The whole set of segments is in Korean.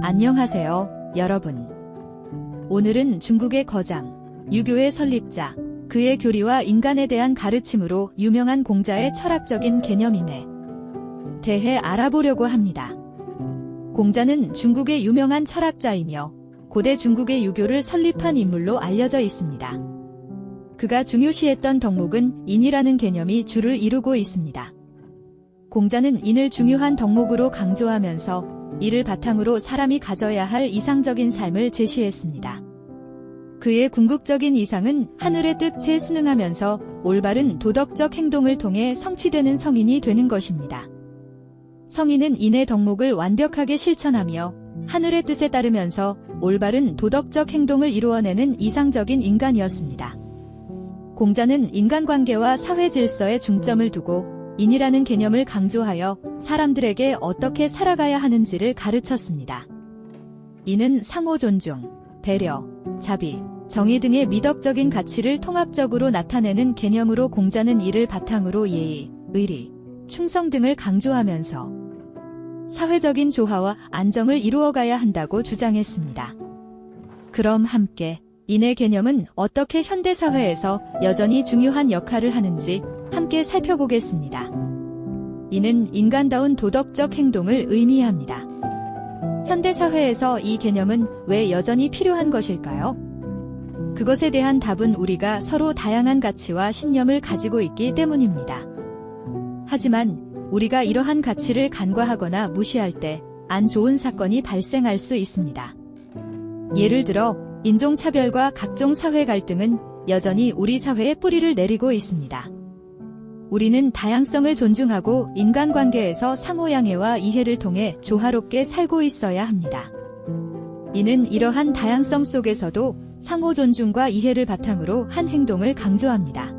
안녕하세요, 여러분. 오늘은 중국의 거장, 유교의 설립자, 그의 교리와 인간에 대한 가르침으로 유명한 공자의 철학적인 개념인에 대해 알아보려고 합니다. 공자는 중국의 유명한 철학자이며 고대 중국의 유교를 설립한 인물로 알려져 있습니다. 그가 중요시했던 덕목은 인이라는 개념이 주를 이루고 있습니다. 공자는 인을 중요한 덕목으로 강조하면서 이를 바탕으로 사람이 가져야 할 이상적인 삶을 제시했습니다. 그의 궁극적인 이상은 하늘의 뜻에 순응하면서 올바른 도덕적 행동을 통해 성취되는 성인이 되는 것입니다. 성인은 인의 덕목을 완벽하게 실천하며 하늘의 뜻에 따르면서 올바른 도덕적 행동을 이루어내는 이상적인 인간이었습니다. 공자는 인간관계와 사회 질서에 중점을 두고 인이라는 개념을 강조하여 사람들에게 어떻게 살아가야 하는지를 가르쳤습니다. 인은 상호 존중, 배려, 자비, 정의 등의 미덕적인 가치를 통합적으로 나타내는 개념으로 공자는 이를 바탕으로 예의, 의리, 충성 등을 강조하면서 사회적인 조화와 안정을 이루어가야 한다고 주장했습니다. 그럼 함께 인의 개념은 어떻게 현대사회에서 여전히 중요한 역할을 하는지 함께 살펴보겠습니다. 인은 인간다운 도덕적 행동을 의미합니다. 현대사회에서 이 개념은 왜 여전히 필요한 것일까요? 그것에 대한 답은 우리가 서로 다양한 가치와 신념을 가지고 있기 때문입니다. 하지만 우리가 이러한 가치를 간과하거나 무시할 때 안 좋은 사건이 발생할 수 있습니다. 예를 들어 인종차별과 각종 사회 갈등은 여전히 우리 사회에 뿌리를 내리고 있습니다. 우리는 다양성을 존중하고 인간관계에서 상호양해와 이해를 통해 조화롭게 살고 있어야 합니다. 이는 이러한 다양성 속에서도 상호 존중과 이해를 바탕으로 한 행동을 강조합니다.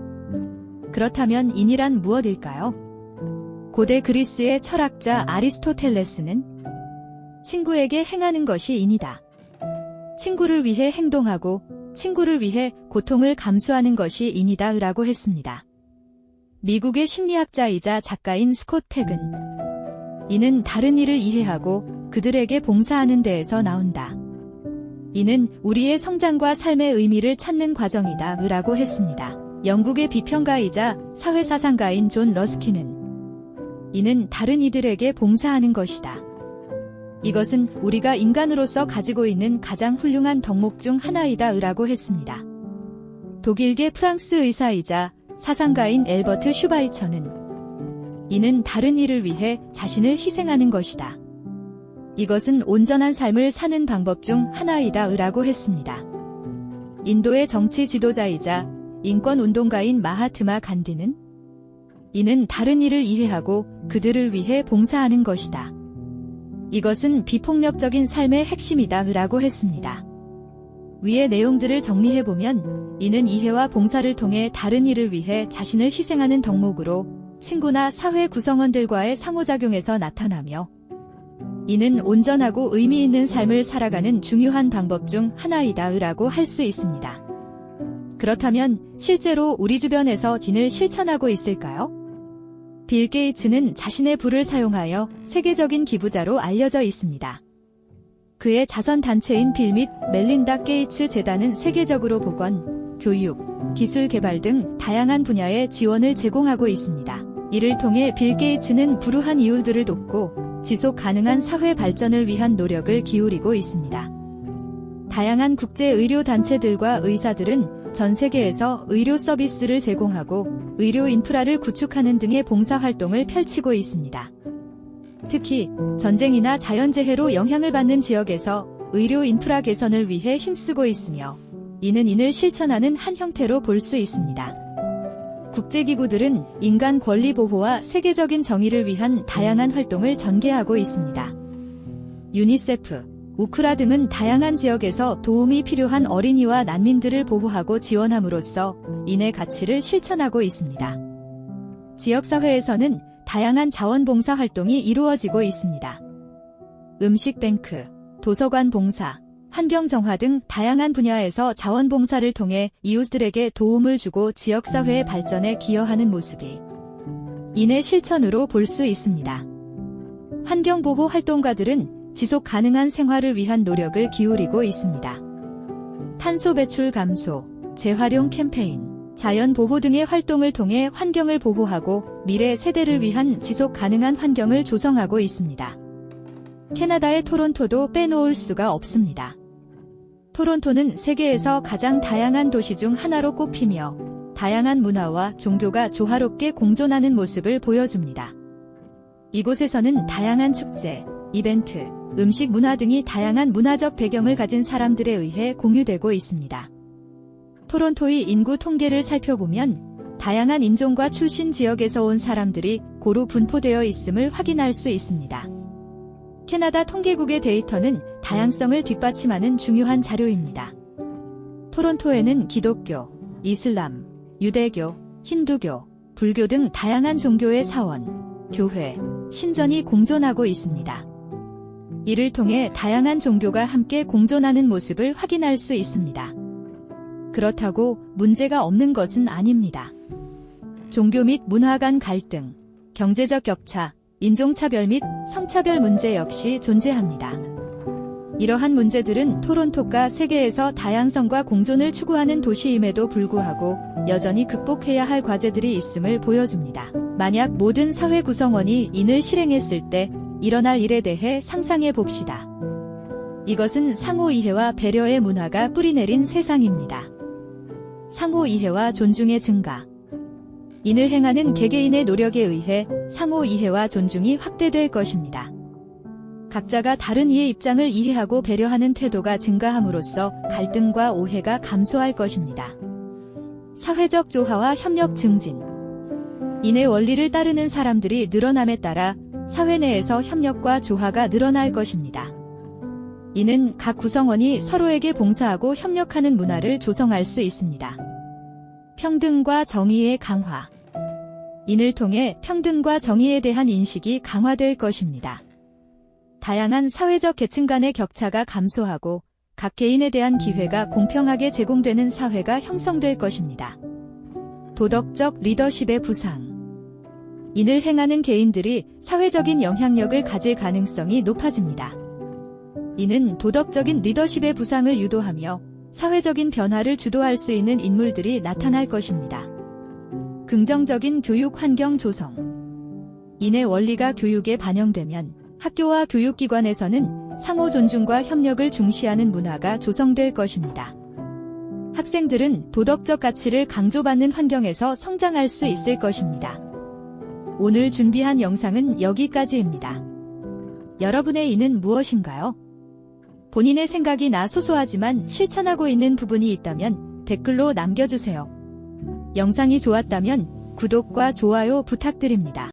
그렇다면 인이란 무엇일까요? 고대 그리스의 철학자 아리스토텔레스는 친구에게 행하는 것이 인이다. 친구를 위해 행동하고 친구를 위해 고통을 감수하는 것이 인이다 라고 했습니다. 미국의 심리학자이자 작가인 스콧 팩은 이는 다른 이를 이해하고 그들에게 봉사하는 데에서 나온다. 이는 우리의 성장과 삶의 의미를 찾는 과정이다 라고 했습니다. 영국의 비평가이자 사회사상가인 존 러스키는 이는 다른 이들에게 봉사하는 것이다. 이것은 우리가 인간으로서 가지고 있는 가장 훌륭한 덕목 중 하나이다 라고 했습니다. 독일계 프랑스 의사이자 사상가인 엘버트 슈바이처는 이는 다른 이를 위해 자신을 희생하는 것이다. 이것은 온전한 삶을 사는 방법 중 하나이다 라고 했습니다. 인도의 정치 지도자이자 인권운동가인 마하트마 간디는 이는 다른 이를 이해하고 그들을 위해 봉사하는 것이다. 이것은 비폭력적인 삶의 핵심이다 라고 했습니다. 위의 내용들을 정리해보면 이는 이해와 봉사를 통해 다른 이를 위해 자신을 희생하는 덕목으로 친구나 사회 구성원들과의 상호작용에서 나타나며 이는 온전하고 의미 있는 삶을 살아가는 중요한 방법 중 하나이다 라고 할 수 있습니다. 그렇다면 실제로 우리 주변에서 딘을 실천하고 있을까요? 빌 게이츠는 자신의 부를 사용하여 세계적인 기부자로 알려져 있습니다. 그의 자선단체인 빌 및 멜린다 게이츠 재단은 세계적으로 보건, 교육, 기술 개발 등 다양한 분야의 지원을 제공하고 있습니다. 이를 통해 빌 게이츠는 불우한 이웃들을 돕고 지속 가능한 사회 발전을 위한 노력을 기울이고 있습니다. 다양한 국제 의료 단체들과 의사들은 전 세계에서 의료 서비스를 제공하고 의료 인프라를 구축하는 등의 봉사활동을 펼치고 있습니다. 특히 전쟁이나 자연재해로 영향을 받는 지역에서 의료 인프라 개선을 위해 힘쓰고 있으며 이는 인을 실천하는 한 형태로 볼 수 있습니다. 국제기구들은 인간 권리 보호와 세계적인 정의를 위한 다양한 활동을 전개하고 있습니다. 유니세프, 우크라 등은 다양한 지역에서 도움이 필요한 어린이와 난민들을 보호하고 지원함으로써 인의 가치를 실천하고 있습니다. 지역사회에서는 다양한 자원봉사 활동이 이루어지고 있습니다. 음식뱅크, 도서관 봉사, 환경정화 등 다양한 분야에서 자원봉사를 통해 이웃들에게 도움을 주고 지역사회의 발전에 기여하는 모습이 인의 실천으로 볼 수 있습니다. 환경보호 활동가들은 지속 가능한 생활을 위한 노력을 기울이고 있습니다. 탄소 배출 감소, 재활용 캠페인, 자연 보호 등의 활동을 통해 환경을 보호하고 미래 세대를 위한 지속 가능한 환경을 조성하고 있습니다. 캐나다의 토론토도 빼놓을 수가 없습니다. 토론토는 세계에서 가장 다양한 도시 중 하나로 꼽히며 다양한 문화와 종교가 조화롭게 공존하는 모습을 보여줍니다. 이곳에서는 다양한 축제, 이벤트, 음식 문화 등이 다양한 문화적 배경을 가진 사람들에 의해 공유되고 있습니다. 토론토의 인구 통계를 살펴보면 다양한 인종과 출신 지역에서 온 사람들이 고루 분포되어 있음을 확인할 수 있습니다. 캐나다 통계국의 데이터는 다양성을 뒷받침하는 중요한 자료입니다. 토론토에는 기독교, 이슬람, 유대교, 힌두교, 불교 등 다양한 종교의 사원, 교회, 신전이 공존하고 있습니다. 이를 통해 다양한 종교가 함께 공존하는 모습을 확인할 수 있습니다. 그렇다고 문제가 없는 것은 아닙니다. 종교 및 문화 간 갈등, 경제적 격차, 인종차별 및 성차별 문제 역시 존재합니다. 이러한 문제들은 토론토가 세계에서 다양성과 공존을 추구하는 도시임에도 불구하고 여전히 극복해야 할 과제들이 있음을 보여줍니다. 만약 모든 사회 구성원이 이를 실행했을 때 일어날 일에 대해 상상해 봅시다. 이것은 상호이해와 배려의 문화가 뿌리내린 세상입니다. 상호이해와 존중의 증가. 이를 행하는 개개인의 노력에 의해 상호이해와 존중이 확대될 것입니다. 각자가 다른 이의 입장을 이해하고 배려하는 태도가 증가함으로써 갈등과 오해가 감소할 것입니다. 사회적 조화와 협력 증진. 인의 원리를 따르는 사람들이 늘어남에 따라 사회 내에서 협력과 조화가 늘어날 것입니다. 이는 각 구성원이 서로에게 봉사하고 협력하는 문화를 조성할 수 있습니다. 평등과 정의의 강화. 이를 통해 평등과 정의에 대한 인식이 강화될 것입니다. 다양한 사회적 계층 간의 격차가 감소하고 각 개인에 대한 기회가 공평하게 제공되는 사회가 형성될 것입니다. 도덕적 리더십의 부상. 이를 행하는 개인들이 사회적인 영향력을 가질 가능성이 높아집니다. 이는 도덕적인 리더십의 부상을 유도하며 사회적인 변화를 주도할 수 있는 인물들이 나타날 것입니다. 긍정적인 교육 환경 조성. 인의 원리가 교육에 반영되면 학교와 교육기관에서는 상호 존중과 협력을 중시하는 문화가 조성될 것입니다. 학생들은 도덕적 가치를 강조받는 환경에서 성장할 수 있을 것입니다. 오늘 준비한 영상은 여기까지입니다. 여러분의 인은 무엇인가요? 본인의 생각이 소소하지만 실천하고 있는 부분이 있다면 댓글로 남겨주세요. 영상이 좋았다면 구독과 좋아요 부탁드립니다.